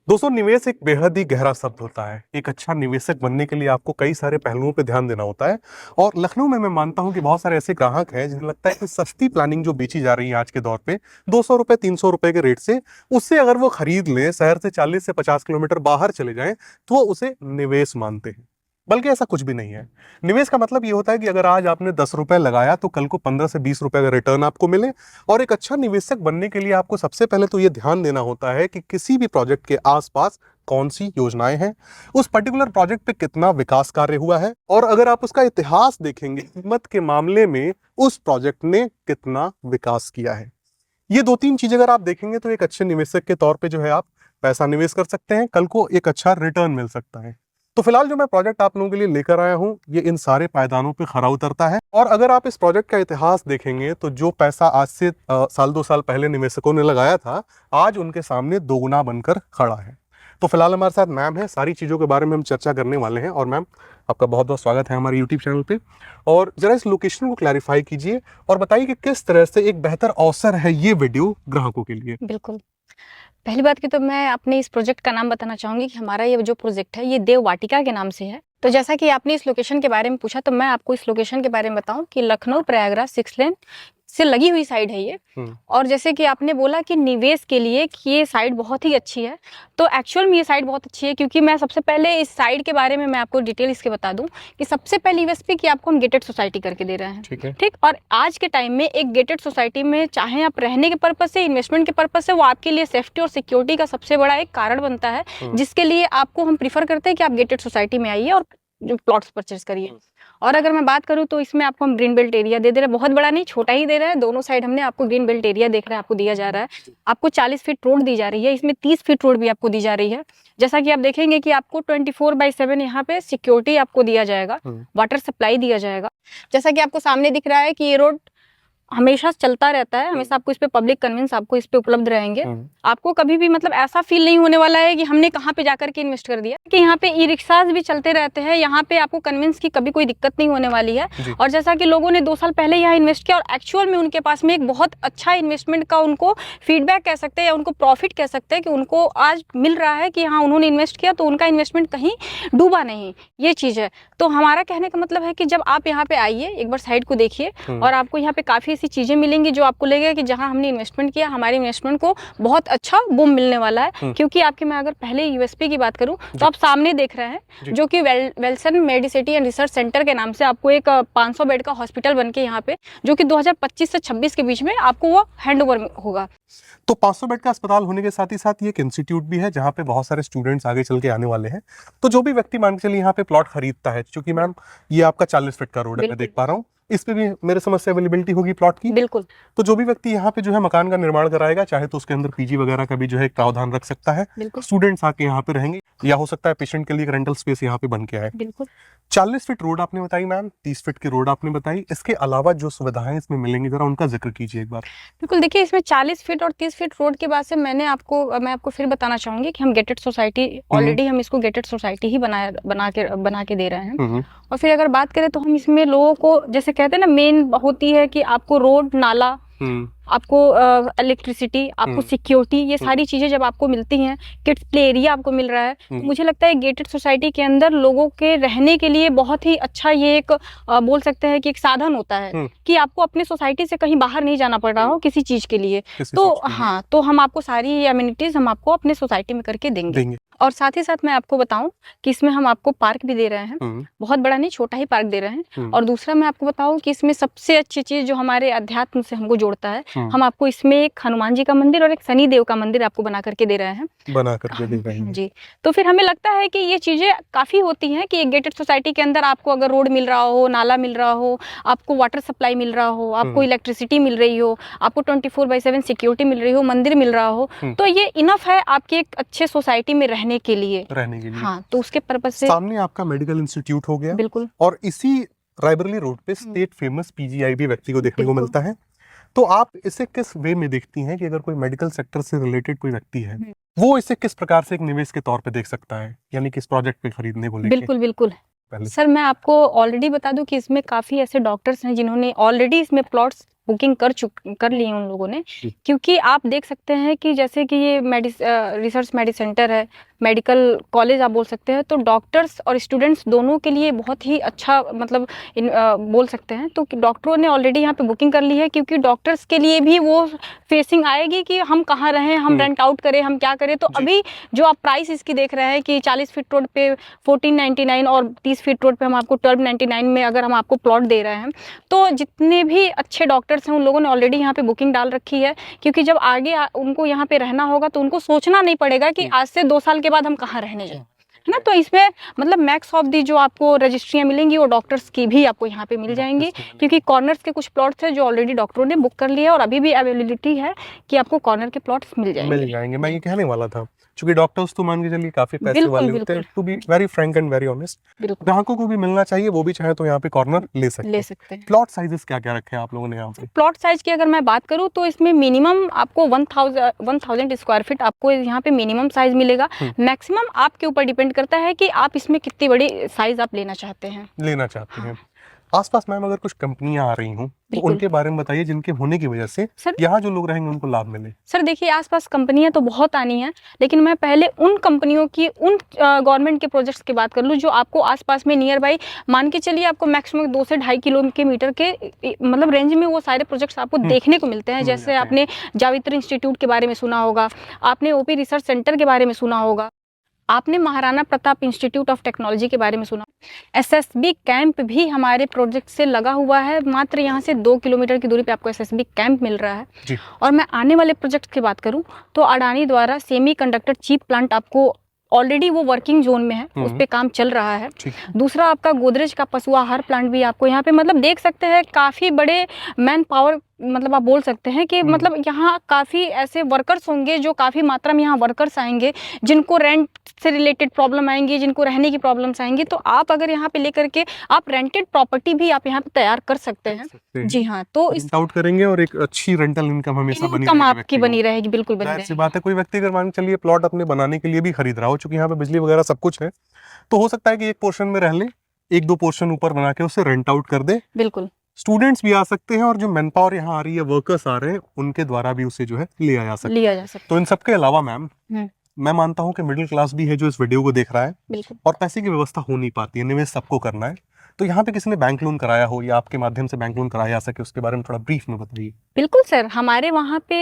दोस्तों, निवेश एक बेहद ही गहरा शब्द होता है। एक अच्छा निवेशक बनने के लिए आपको कई सारे पहलुओं पे ध्यान देना होता है। और लखनऊ में मैं मानता हूं कि बहुत सारे ऐसे ग्राहक हैं जिन्हें लगता है कि सस्ती प्लानिंग जो बेची जा रही है आज के दौर पे 200 रुपए 300 रुपए के रेट से, उससे अगर वो खरीद लें, शहर से 40 से 50 किलोमीटर बाहर चले जाएं, तो वो उसे निवेश मानते हैं। बल्कि ऐसा कुछ भी नहीं है। निवेश का मतलब ये होता है कि अगर आज आपने 10 रुपए लगाया तो कल को 15 से 20 रुपए का रिटर्न आपको मिले। और एक अच्छा निवेशक बनने के लिए आपको सबसे पहले तो ये ध्यान देना होता है कि किसी भी प्रोजेक्ट के आसपास कौन सी योजनाएं हैं, उस पर्टिकुलर प्रोजेक्ट पे कितना विकास कार्य हुआ है, और अगर आप उसका इतिहास देखेंगे, कीमत के मामले में उस प्रोजेक्ट ने कितना विकास किया है। ये दो तीन चीजें अगर आप देखेंगे तो एक अच्छे निवेशक के तौर पे जो है आप पैसा निवेश कर सकते हैं, कल को एक अच्छा रिटर्न मिल सकता है। तो फिलहाल जो मैं प्रोजेक्ट आप लोगों के लिए लेकर आया हूं, ये इन सारे पायदानों पे खरा उतरता है। और अगर आप इस प्रोजेक्ट का इतिहास देखेंगे तो जो पैसा आज से साल 2 साल पहले निवेशकों ने लगाया था, आज उनके सामने दोगुना बनकर खड़ा है। तो फिलहाल हमारे साथ मैम है, सारी चीज़ों के बारे में हम चर्चा करने वाले हैं। और मैम, आपका बहुत बहुत स्वागत है हमारे यूट्यूब चैनल पे। और जरा इस लोकेशन को क्लैरिफाई कीजिए और बताइए कि किस तरह से एक बेहतर अवसर है ये वीडियो ग्राहकों के लिए। बिल्कुल। पहली बात की तो मैं अपने इस प्रोजेक्ट का नाम बताना चाहूँगी कि हमारा ये जो प्रोजेक्ट है ये देव वाटिका के नाम से है। तो जैसा कि आपने इस लोकेशन के बारे में पूछा, तो मैं आपको इस लोकेशन के बारे में बताऊँ कि लखनऊ प्रयागराज 6 लेन से लगी हुई साइड है ये। और जैसे कि आपने बोला कि निवेश के लिए कि ये साइड बहुत ही अच्छी है, तो एक्चुअल में ये साइड बहुत अच्छी है, क्योंकि मैं सबसे पहले इस साइड के बारे में मैं आपको डिटेल इसके बता दूं कि सबसे पहली यूएसपी कि आपको हम गेटेड सोसाइटी करके दे रहे हैं। ठीक। और आज के टाइम में एक गेटेड सोसाइटी में चाहे आप रहने के पर्पज से, इन्वेस्टमेंट के पर्पज से, वो आपके लिए सेफ्टी और सिक्योरिटी का सबसे बड़ा एक कारण बनता है, जिसके लिए आपको हम प्रीफर करते हैं कि आप गेटेड सोसाइटी में आइए और जो प्लॉट्स परचेज करिए। और अगर मैं बात करूं तो इसमें आपको हम ग्रीन बेल्ट एरिया दे रहे हैं, बहुत बड़ा नहीं, छोटा ही दे रहे हैं। दोनों साइड हमने आपको ग्रीन बेल्ट एरिया देख रहे हैं आपको दिया जा रहा है। आपको 40 फीट रोड दी जा रही है, इसमें 30 फीट रोड भी आपको दी जा रही है। जैसा कि आप देखेंगे कि आपको 24/7 यहाँ पे सिक्योरिटी आपको दिया जाएगा, वाटर सप्लाई दिया जाएगा। जैसा कि आपको सामने दिख रहा है कि ये रोड हमेशा चलता रहता है, हमेशा आपको इस पे पब्लिक कन्वेंस आपको इस पे उपलब्ध रहेंगे। आपको कभी भी मतलब ऐसा फील नहीं होने वाला है कि हमने कहाँ पे जाकर के इन्वेस्ट कर दिया, कि यहाँ पे ई रिक्शाज भी चलते रहते हैं, यहाँ पे आपको कन्वेंस की कभी कोई दिक्कत नहीं होने वाली है। और जैसा कि लोगों ने 2 साल पहले यहाँ इन्वेस्ट किया और एक्चुअल में उनके पास में एक बहुत अच्छा इन्वेस्टमेंट का उनको फीडबैक कह सकते हैं या उनको प्रॉफिट कह सकते हैं कि उनको आज मिल रहा है कि हाँ उन्होंने इन्वेस्ट किया तो उनका इन्वेस्टमेंट कहीं डूबा नहीं, ये चीज़ है। तो हमारा कहने का मतलब है कि जब आप यहाँ पे आइए, एक बार साइड को देखिए और आपको यहाँ पे काफ़ी ऐसी चीज़ें मिलेंगी जो आपको लगेगा कि जहाँ हमने इन्वेस्टमेंट किया, हमारे इन्वेस्टमेंट को बहुत अच्छा बूम मिलने वाला है। क्योंकि आपके मैं अगर पहले यूएसपी की बात करूँ तो आप सामने देख रहे हैं जो कि वेल्सन मेडिसिटी एंड रिसर्च सेंटर के नाम से आपको एक 500 बेड का हॉस्पिटल बन के यहाँ पे, जो कि 2025 से 26 के बीच में आपको वो हैंड ओवर होगा। तो 500 बेड का अस्पताल होने के साथ ही साथ ये एक इंस्टीट्यूट भी है जहाँ पे बहुत सारे स्टूडेंट्स आगे चल के आने वाले हैं। तो जो भी व्यक्ति मान के चलिए यहाँ पे प्लॉट खरीदता है, क्योंकि मैम ये आपका 40 फीट का रोड है, मैं देख पा रहा हूँ, इस पे भी मेरे समझ से अवेलेबिलिटी होगी प्लॉट की। बिल्कुल। तो जो भी व्यक्ति यहाँ पे जो है मकान का निर्माण कराएगा, चाहे तो उसके अंदर पीजी वगैरह का भी जो है एक प्रावधान रख सकता है। स्टूडेंट्स आके यहाँ पे रहेंगे, या हो सकता है पेशेंट के लिए एक रेंटल स्पेस यहाँ पे बन के आए। बिल्कुल। 40 फीट रोड आपने बताई मैम, 30 फीट की रोड आपने बताई, इसके अलावा जो सुविधाएं इसमें मिलेंगी जरा उनका जिक्र कीजिए एक बार। बिल्कुल, देखिए इसमें 40 फीट और 30 फीट रोड के बाद से मैं आपको फिर बताना चाहूंगी कि हम गेटेड सोसाइटी ऑलरेडी हम इसको गेटेड सोसाइटी ही बना के दे रहे हैं। और फिर अगर बात करें तो हम इसमें लोगों को, जैसे कहते हैं ना, मेन होती है कि आपको रोड, नाला, आपको इलेक्ट्रिसिटी, आपको सिक्योरिटी, ये सारी चीजें जब आपको मिलती हैं, किड्स प्ले एरिया आपको मिल रहा है, तो मुझे लगता है गेटेड सोसाइटी के अंदर लोगों के रहने के लिए बहुत ही अच्छा ये एक बोल सकते हैं कि एक साधन होता है कि आपको अपने सोसाइटी से कहीं बाहर नहीं जाना पड़ रहा हो किसी चीज के लिए। तो हाँ, तो हम आपको सारी एमिनिटीज हम आपको अपने सोसाइटी में करके देंगे। और साथ ही साथ मैं आपको बताऊं कि इसमें हम आपको पार्क भी दे रहे हैं, बहुत बड़ा नहीं, छोटा ही पार्क दे रहे हैं। और दूसरा मैं आपको बताऊं कि इसमें सबसे अच्छी चीज जो हमारे अध्यात्म से हमको जोड़ता है, हम आपको इसमें एक हनुमान जी का मंदिर और एक शनि देव का मंदिर आपको बना करके दे रहे हैं। जी। तो फिर हमें लगता है कि ये चीजें काफी होती हैं कि एक गेटेड सोसाइटी के अंदर आपको अगर रोड मिल रहा हो, नाला मिल रहा हो, आपको वाटर सप्लाई मिल रहा हो, आपको इलेक्ट्रिसिटी मिल रही हो, आपको 24/7 सिक्योरिटी मिल रही हो, मंदिर मिल रहा हो, तो ये इनफ है आपके एक अच्छे सोसाइटी में रहने के लिए। हाँ, तो उसके पर्पज से सामने आपका मेडिकल इंस्टीट्यूट हो गया। बिल्कुल। और इसी रायबरेली रोड पे स्टेट फेमस पीजीआई भी व्यक्ति को देखने को मिलता है। तो आप इसे किस वे में देखती हैं कि अगर कोई मेडिकल सेक्टर से रिलेटेड कोई व्यक्ति है, वो इसे किस प्रकार से एक निवेश के तौर पे देख सकता है, यानी कि इस प्रोजेक्ट पे खरीदने को लेके? बिल्कुल। सर, मैं आपको ऑलरेडी बता दूं कि इसमें काफी ऐसे डॉक्टर्स हैं जिन्होंने ऑलरेडी इसमें प्लॉट्स बुकिंग कर ली है उन लोगों ने, जी। क्योंकि आप देख सकते हैं कि जैसे कि ये रिसर्च मेडिसेंटर है, मेडिकल कॉलेज आप बोल सकते हैं, तो डॉक्टर्स और स्टूडेंट्स दोनों के लिए बहुत ही अच्छा मतलब बोल सकते हैं। तो डॉक्टरों ने ऑलरेडी यहाँ पे बुकिंग कर ली है, क्योंकि डॉक्टर्स के लिए भी वो फेसिंग आएगी कि हम कहाँ रहें, हम रेंट आउट करें, हम क्या करें। तो जी। अभी जो आप प्राइस इसकी देख रहे हैं कि 40 फीट रोड पे 1499 और 30 फीट रोड पे हम आपको 1299 में अगर हम आपको प्लॉट दे रहे हैं, तो जितने भी अच्छे डॉक्टर्स हैं उन लोगों ने ऑलरेडी यहाँ पे बुकिंग डाल रखी है, क्योंकि जब आगे उनको यहाँ पे रहना होगा तो उनको सोचना नहीं पड़ेगा कि आज से 2 साल के बाद हम कहाँ रहने जाएं, है ना। तो इसमें मतलब मैक्स ऑफ दी जो आपको रजिस्ट्रियाँ मिलेंगी वो डॉक्टर्स की भी आपको यहाँ पे मिल जाएंगी, क्योंकि कॉर्नर्स के कुछ प्लॉट्स हैं जो ऑलरेडी डॉक्टरों ने बुक कर लिए और अभी भी अवेलेबिलिटी है कि आपको कॉर्नर के प्लॉट्स मिल जाएंगे। मैं ये कहने वाला था, क्योंकि डॉक्टर्स तो मान के चलिए काफी पैसे बिल्कुल, वाले होते हैं, to be very frank and very honest, बिल्कुल ग्राहकों को भी मिलना चाहिए, वो भी चाहे तो यहाँ पे कॉर्नर ले सकते हैं। हैं। प्लॉट साइजेस क्या क्या रखे हैं आप लोगों ने यहाँ पे? प्लॉट साइज की अगर मैं बात करूँ तो इसमें मिनिमम आपको 1000 स्क्वायर फीट आपको यहाँ पे मिनिमम साइज मिलेगा। मैक्सिमम आपके ऊपर डिपेंड करता है कि आप इसमें कितनी बड़ी साइज आप लेना चाहते हैं। आसपास मैम अगर कुछ कंपनियां आ रही हूँ तो बिल्कुल। उनके बारे में बताइए, जिनके होने की वजह से सर यहाँ जो लोग रहेंगे उनको लाभ मिले। सर देखिए, आसपास कंपनियां तो बहुत आनी हैं, लेकिन मैं पहले उन कंपनियों की उन गवर्नमेंट के प्रोजेक्ट्स की बात कर लूँ जो आपको आसपास में नियर बाई मान के चलिए आपको मैक्सिमम 2 से 2.5 किलोमीटर के मतलब रेंज में वो सारे प्रोजेक्ट्स आपको देखने को मिलते हैं। मिल जैसे जाते हैं। आपने जावित्री इंस्टीट्यूट के बारे में सुना होगा, आपने ओपी रिसर्च सेंटर के बारे में सुना होगा, आपने Maharana Pratap institute of technology के बारे में सुना। एसएसबी कैंप भी हमारे प्रोजेक्ट से लगा हुआ है, मात्र यहाँ से 2 किलोमीटर की दूरी पे आपको एसएसबी कैंप मिल रहा है जी। और मैं आने वाले प्रोजेक्ट की बात करूँ तो अडानी द्वारा सेमीकंडक्टर चिप प्लांट आपको ऑलरेडी वो वर्किंग जोन में है, उस पे काम चल रहा है। दूसरा आपका गोदरेज का पशु आहार प्लांट भी आपको यहाँ पे मतलब देख सकते हैं, काफ़ी बड़े मैन पावर मतलब आप बोल सकते हैं कि मतलब यहाँ काफ़ी ऐसे वर्कर्स होंगे जो काफ़ी मात्रा में यहाँ वर्कर्स आएंगे, जिनको रेंट से रिलेटेड प्रॉब्लम आएंगी, जिनको रहने की प्रॉब्लम्स आएंगी। तो आप अगर यहाँ पे लेकर के आप रेंटेड प्रॉपर्टी भी आप यहाँ पे तैयार कर सकते हैं। जी हाँ, तो इस आउट करेंगे और एक अच्छी रेंटल इनकम हमेशा बनी इनकम रहेगी। आपकी बनी रहेगी, बिल्कुल बनी जाहिर सी रहेगी। बात है, कोई व्यक्ति अगर मान के चलिए प्लॉट अपने बनाने के लिए भी खरीद रहा हो, चूंकि यहाँ पे बिजली वगैरह सब कुछ है, तो हो सकता है कि एक पोर्शन में रह ले, 1-2 पोर्शन ऊपर बना के उसे रेंट आउट कर दे। बिल्कुल स्टूडेंट्स भी आ सकते हैं और जो मैन पावर यहाँ आ रही है, वर्कर्स आ रहे हैं, उनके द्वारा भी उसे जो है लिया जा सकता है। तो इन सबके अलावा मैम मैं मानता हूँ कि मिडिल क्लास भी है जो इस वीडियो को देख रहा है, बिल्कुल, और पैसे की व्यवस्था हो नहीं पाती है, निवेश सबको करना है। तो यहाँ पे किसी ने बैंक लोन कराया हो या आपके माध्यम से बैंक लोन कराया जा सके, उसके बारे में थोड़ा ब्रीफ में बताइए। बिल्कुल सर, हमारे वहाँ पे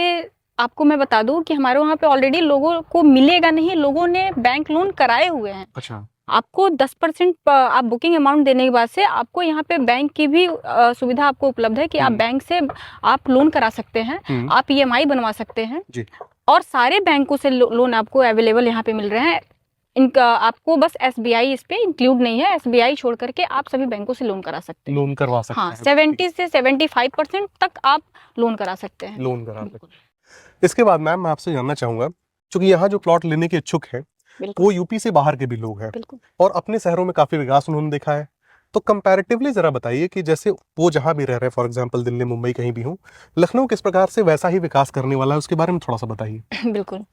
आपको मैं बता दूं कि हमारे वहाँ पे ऑलरेडी लोगों को मिलेगा नहीं, लोगों ने बैंक लोन कराए हुए हैं। अच्छा। आपको 10% आप बुकिंग अमाउंट देने के बाद से आपको यहाँ पे बैंक की भी सुविधा आपको उपलब्ध है कि आप बैंक से आप लोन करा सकते हैं, आप ईएमआई बनवा सकते हैं जी। और सारे बैंकों से लोन आपको अवेलेबल यहाँ पे मिल रहे हैं। इनका आपको बस एसबीआई इस पे इंक्लूड नहीं है, एसबीआई छोड़ करके आप सभी बैंकों से लोन करा सकते हैं, लोन करवा सकते हैं। हाँ, 70 से 75% तक आप लोन करा सकते हैं। लोन करा सकते हैं। इसके बाद मैम मैं आपसे जानना चाहूंगा, क्योंकि यहाँ जो प्लॉट लेने के इच्छुक हैं वो यूपी से बाहर के भी लोग हैं और अपने शहरों में काफी विकास उन्होंने देखा है, तो कंपैरेटिवली जरा बताइए कि जैसे वो जहां भी रह रहे हैं, फॉर एग्जांपल दिल्ली, मुंबई, कहीं भी हो, लखनऊ किस प्रकार से वैसा ही विकास करने वाला है, उसके बारे में थोड़ा सा बताइए। बिल्कुल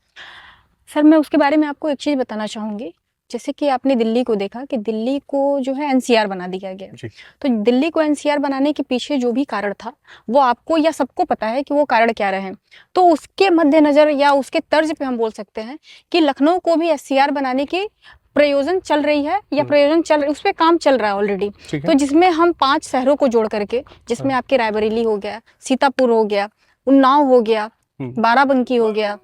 सर, मैं उसके बारे में आपको एक चीज बताना चाहूंगी। जैसे कि आपने दिल्ली को देखा कि दिल्ली को जो है एनसीआर बना दिया गया, तो दिल्ली को एनसीआर बनाने के पीछे जो भी कारण था वो आपको या सबको पता है कि वो कारण क्या रहे। तो उसके मद्देनजर या उसके तर्ज पे हम बोल सकते हैं कि लखनऊ को भी एससीआर बनाने की प्रयोजन चल रही है या उस पर काम चल रहा है ऑलरेडी। तो जिसमें हम 5 शहरों को जोड़ करके, जिसमें आपके रायबरेली हो गया, सीतापुर हो गया, उन्नाव हो गया, बाराबंकी हो गया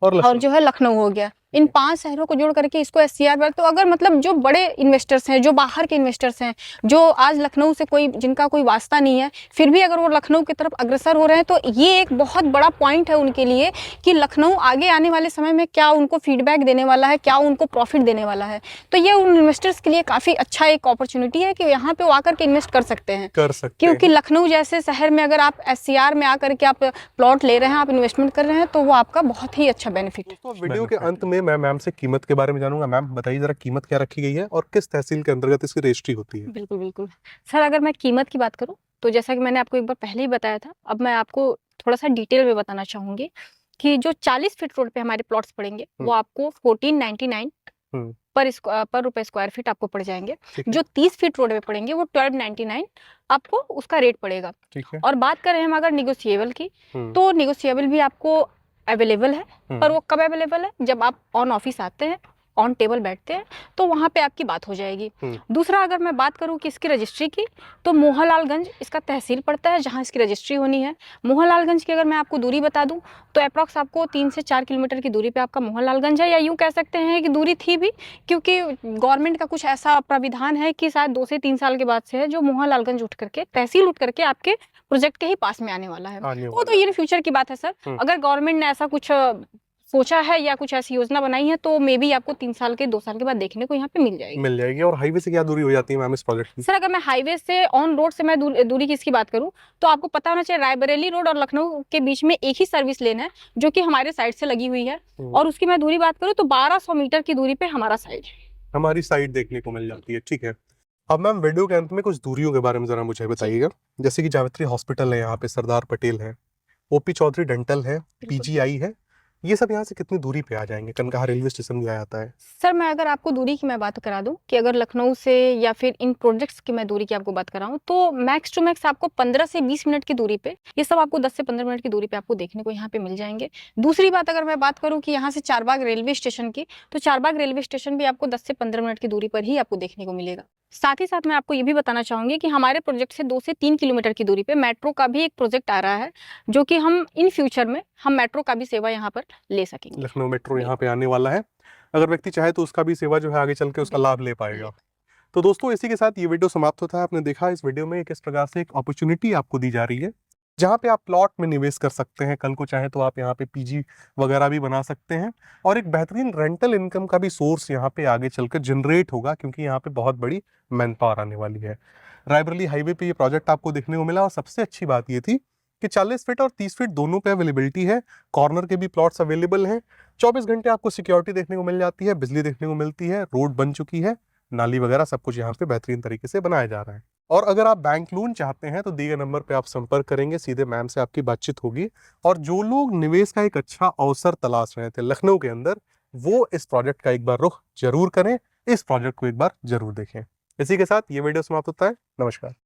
और जो है लखनऊ हो गया, इन 5 शहरों को जोड़ करके इसको एससीआर बना। तो अगर मतलब जो बड़े इन्वेस्टर्स हैं, जो बाहर के इन्वेस्टर्स हैं, जो आज लखनऊ से जिनका कोई वास्ता नहीं है, फिर भी अगर वो लखनऊ की तरफ अग्रसर हो रहे हैं, तो ये एक बहुत बड़ा पॉइंट है उनके लिए कि लखनऊ आगे आने वाले समय में क्या उनको फीडबैक देने वाला है, क्या उनको प्रॉफिट देने वाला है। तो ये उन इन्वेस्टर्स के लिए काफ़ी अच्छा एक अपॉर्चुनिटी है कि यहाँ पे वो आकर के इन्वेस्ट कर सकते हैं, क्योंकि लखनऊ जैसे शहर में अगर आप एससीआर में आकर के आप प्लॉट ले रहे हैं, आप इन्वेस्टमेंट कर रहे हैं, तो वो आपका बहुत ही अच्छा बेनिफिट है। वीडियो के अंत में मैं मैम से कीमत के बारे में जानूंगा। मैम बताइए जरा, कीमत क्या रखी गई है और किस तहसील के अंतर्गत इसकी रजिस्ट्री होती है? बिल्कुल बिल्कुल सर, अगर मैं कीमत की बात करूं तो जैसा कि मैंने आपको एक बार पहले ही बताया था, अब मैं आपको थोड़ा सा डिटेल में बताना चाहूंगी कि जो 40 फीट रोड पे हमारे प्लॉट्स पड़ेंगे वो आपको 1499 पर रुपए स्क्वायर फीट आपको पड़ जाएंगे। ठीक है। जो 30 फीट रोड पे पड़ेंगे वो 1299 आपको उसका रेट पड़ेगा। ठीक है। और बात करें हम अगर निगोशिएबल की, तो निगोशिएबल भी आपको अवेलेबल है। पर वो कब अवेलेबल है? जब आप ऑन ऑफिस आते हैं, ऑन टेबल बैठते हैं, तो वहाँ पे आपकी बात हो जाएगी। दूसरा, अगर मैं बात करूँ कि इसकी रजिस्ट्री की, तो मोहनलालगंज इसका तहसील पड़ता है जहाँ इसकी रजिस्ट्री होनी है। मोहनलालगंज की अगर मैं आपको दूरी बता दूं, तो अप्रॉक्स आपको 3 से 4 किलोमीटर की दूरी पे आपका मोहनलालगंज है, या यूँ कह सकते हैं कि दूरी थी भी, क्योंकि गवर्नमेंट का कुछ ऐसा प्राविधान है कि शायद 2 से 3 साल के बाद से है, जो मोहनलालगंज उठ करके, तहसील उठ करके आपके प्रोजेक्ट के ही पास में आने वाला है। वो तो ये फ्यूचर की बात है सर। अगर गवर्नमेंट ने ऐसा कुछ सोचा है या कुछ ऐसी योजना बनाई है, तो मे बी आपको 3 साल के 2 साल के बाद देखने को यहाँ पे मिल जाएगी। और हाईवे से क्या दूरी हो जाती है मैम इस प्रोजेक्ट की? सर, अगर मैं हाईवे से ऑन रोड से मैं दूरी की इसकी बात करूँ, तो आपको पता होना चाहिए रायबरेली रोड और लखनऊ के बीच में एक ही सर्विस लेन है, जो कि हमारे साइड से लगी हुई है। और उसकी मैं दूरी बात करूँ तो 1200 मीटर की दूरी पे हमारा साइड है, हमारी साइड देखने को मिल जाती है। ठीक है। अब मैम वीडियो के अंत में कुछ दूरियों के बारे में जरा मुझे बताइएगा। जैसे कि जावित्री हॉस्पिटल है, यहाँ पे सरदार पटेल है, ओपी चौधरी डेंटल है, पीजीआई है, ये सब यहाँ से कितनी दूरी पे आ जाएंगे? कनकहा रेलवे स्टेशन भी आ जाता है। सर, मैं अगर आपको दूरी की मैं बात करा दूं कि अगर लखनऊ से या फिर इन प्रोजेक्ट्स की मैं दूरी की आपको बात कराऊं, तो मैक्स टू मैक्स आपको 15 से 20 मिनट की दूरी पे, ये सब आपको 10 से 15 मिनट की दूरी पे आपको देखने को यहाँ पे मिल जाएंगे। दूसरी बात, अगर मैं बात करूँ कि यहाँ से चारबाग रेलवे स्टेशन की, तो चारबाग रेलवे स्टेशन भी आपको 10 से 15 मिनट की दूरी पर ही आपको देखने को मिलेगा। साथ ही साथ मैं आपको ये भी बताना चाहूंगी कि हमारे प्रोजेक्ट से 2 से 3 किलोमीटर की दूरी पे मेट्रो का भी एक प्रोजेक्ट आ रहा है, जो कि हम इन फ्यूचर में हम मेट्रो का भी सेवा यहाँ पर ले सकेंगे। लखनऊ मेट्रो यहाँ पे आने वाला है, अगर व्यक्ति चाहे तो उसका भी सेवा जो है आगे चल के उसका लाभ ले पाएगा। तो दोस्तों, इसी के साथ ये वीडियो समाप्त होता है। आपने देखा इस वीडियो में किस प्रकार से एक अपॉर्चुनिटी आपको दी जा रही है, जहाँ पे आप प्लॉट में निवेश कर सकते हैं। कल को चाहे तो आप यहाँ पे पीजी वगैरह भी बना सकते हैं, और एक बेहतरीन रेंटल इनकम का भी सोर्स यहाँ पे आगे चलकर जनरेट होगा, क्योंकि यहाँ पे बहुत बड़ी मैन पावर आने वाली है। रायबरेली हाईवे पे ये प्रोजेक्ट आपको देखने को मिला, और सबसे अच्छी बात ये थी कि 40 फीट और 30 फीट दोनों पे अवेलेबिलिटी है। कॉर्नर के भी प्लॉट्स अवेलेबल हैं। 24 घंटे आपको सिक्योरिटी देखने को मिल जाती है, बिजली देखने को मिलती है, रोड बन चुकी है, नाली वगैरह सब कुछ यहाँ पे बेहतरीन तरीके से बनाया जा रहा है। और अगर आप बैंक लोन चाहते हैं तो दिए गए नंबर पे आप संपर्क करेंगे, सीधे मैम से आपकी बातचीत होगी। और जो लोग निवेश का एक अच्छा अवसर तलाश रहे थे लखनऊ के अंदर, वो इस प्रोजेक्ट का एक बार रुख जरूर करें, इस प्रोजेक्ट को एक बार जरूर देखें। इसी के साथ ये वीडियो समाप्त होता है। नमस्कार।